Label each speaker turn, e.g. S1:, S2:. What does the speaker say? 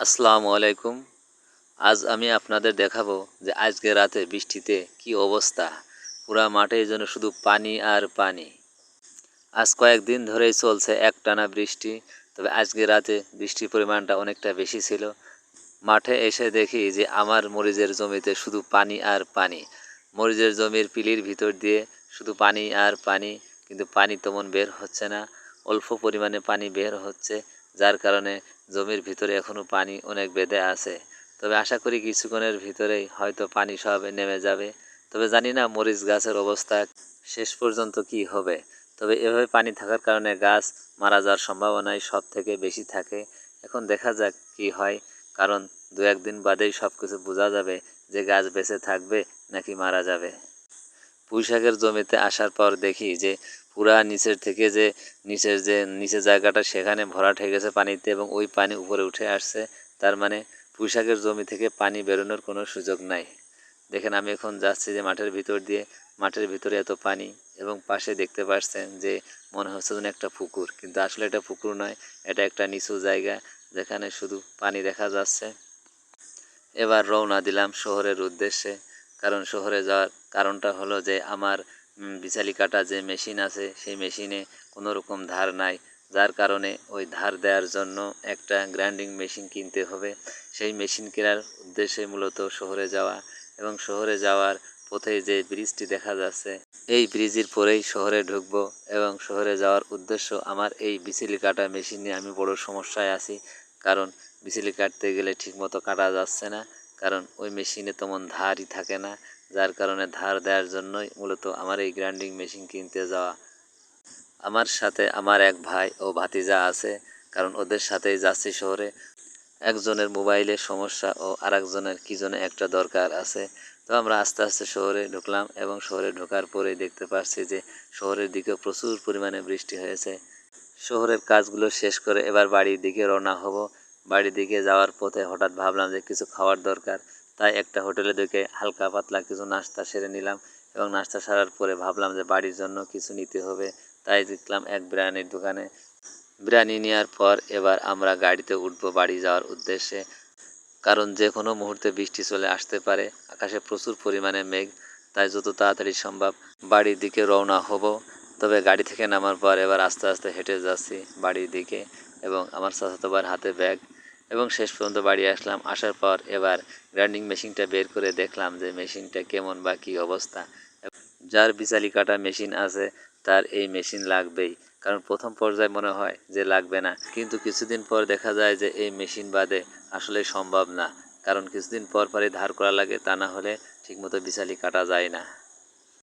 S1: আসসালামু আলাইকুম। আজ আমি আপনাদের দেখাবো যে আজকে রাতে বৃষ্টিতে কি অবস্থা। পুরা মাঠে যেন শুধু পানি আর পানি। আজ কয়েকদিন ধরেই চলছে একটানা বৃষ্টি। তবে আজকে রাতে বৃষ্টির পরিমাণটা অনেকটা বেশি ছিল। মাঠে এসে দেখি যে আমার মরিচের জমিতে শুধু পানি আর পানি। মরিচের জমির পিলির ভিতর দিয়ে শুধু পানি আর পানি, কিন্তু পানি তেমন বের হচ্ছে না। অল্প পরিমাণে পানি বের হচ্ছে, যার কারণে জমির ভিতরে এখনও পানি অনেক বেঁধে আছে। তবে আশা করি কিছুক্ষণের ভিতরেই হয়তো পানি সব নেমে যাবে। তবে জানি না মরিচ গাছের অবস্থা শেষ পর্যন্ত কি হবে। তবে এভাবে পানি থাকার কারণে গাছ মারা যাওয়ার সম্ভাবনাই সব থেকে বেশি থাকে। এখন দেখা যাক কি হয়, কারণ দু একদিন বাদেই সব কিছু বোঝা যাবে যে গাছ বেঁচে থাকবে নাকি মারা যাবে। পুঁইশাকের জমিতে আসার পর দেখি যে পুরা নিচের থেকে যে নিচের জায়গাটা সেখানে ভরাট হয়ে গেছে পানিতে, এবং ওই পানি উপরে উঠে আসছে। তার মানে পুঁইশাকের জমি থেকে পানি বেরোনোর কোনো সুযোগ নাই। দেখেন আমি এখন যাচ্ছি যে মাঠের ভিতর দিয়ে, মাঠের ভিতরে এত পানি, এবং পাশে দেখতে পাচ্ছেন যে মনে হচ্ছে যেন একটা পুকুর, কিন্তু আসলে এটা পুকুর নয়, এটা একটা নিচু জায়গা যেখানে শুধু পানি দেখা যাচ্ছে। এবার রওনা দিলাম শহরের উদ্দেশ্যে। কারণ শহরে যাওয়ার কারণটা হলো যে আমার বিচালি কাটা যে মেশিন আছে সেই মেশিনে কোনো রকম ধার নাই, যার কারণে ওই ধার দেওয়ার জন্য একটা গ্রাইন্ডিং মেশিন কিনতে হবে। সেই মেশিন কেনার উদ্দেশ্যে মূলত শহরে যাওয়া, এবং শহরে যাওয়ার পথে যে ব্রিজটি দেখা যাচ্ছে এই ব্রিজের পরেই শহরে ঢুকবো। এবং শহরে যাওয়ার উদ্দেশ্য আমার এই বিচুলি কাটা মেশিন নিয়ে আমি বড় সমস্যায় আছি। কারণ বিচুলি কাটতে গেলে ঠিকমতো কাটা যাচ্ছে না, কারণ ওই মেশিনে তেমন ধারই থাকে না, যার কারণে ধার দেওয়ার জন্যই মূলত আমার এই গ্রাইন্ডিং মেশিন কিনতে যাওয়া। আমার সাথে আমার এক ভাই ও ভাতিজা আছে, কারণ ওদের সাথেই যাচ্ছি শহরে। একজনের মোবাইলে সমস্যা ও আরেকজনের কি যেন একটা দরকার আছে। তো আমরা আস্তে আস্তে শহরে ঢুকলাম, এবং শহরে ঢোকার পরেই দেখতে পাচ্ছি যে শহরের দিকে প্রচুর পরিমাণে বৃষ্টি হয়েছে। শহরের কাজগুলো শেষ করে এবার বাড়ির দিকে রওনা হব। বাড়ির দিকে যাওয়ার পথে হঠাৎ ভাবলাম যে কিছু খাওয়ার দরকার, তাই একটা হোটেলে ঢুকে হালকা পাতলা কিছু নাস্তা সেরে নিলাম। এবং নাস্তা সারার পরে ভাবলাম যে বাড়ির জন্য কিছু নিতে হবে, তাই দেখলাম এক বিরিয়ানির দোকানে। বিরিয়ানি নেওয়ার পর এবার আমরা গাড়িতে উঠবো বাড়ি যাওয়ার উদ্দেশ্যে। কারণ যে কোনো মুহূর্তে বৃষ্টি চলে আসতে পারে, আকাশে প্রচুর পরিমাণে মেঘ। তাই যত তাড়াতাড়ি সম্ভব বাড়ির দিকে রওনা হব। তবে গাড়ি থেকে নামার পর এবার আস্তে আস্তে হেঁটে যাচ্ছি বাড়ির দিকে, এবং আমার চাচাতো ভাইয়ের হাতে ব্যাগ। এবং শেষ পর্যন্ত বাড়ি আসলাম। আসার পর এবার গ্রাইন্ডিং মেশিনটা বের করে দেখলাম যে মেশিনটা কেমন বা কী অবস্থা। যার বিচালি কাটা মেশিন আছে তার এই মেশিন লাগবেই, কারণ প্রথম পর্যায়ে মনে হয় যে লাগবে না, কিন্তু কিছুদিন পর দেখা যায় যে এই মেশিন বাদে আসলে সম্ভব না। কারণ কিছুদিন পর পরই ধার করা লাগে, তা না হলে ঠিকমতো বিচালি কাটা যায় না।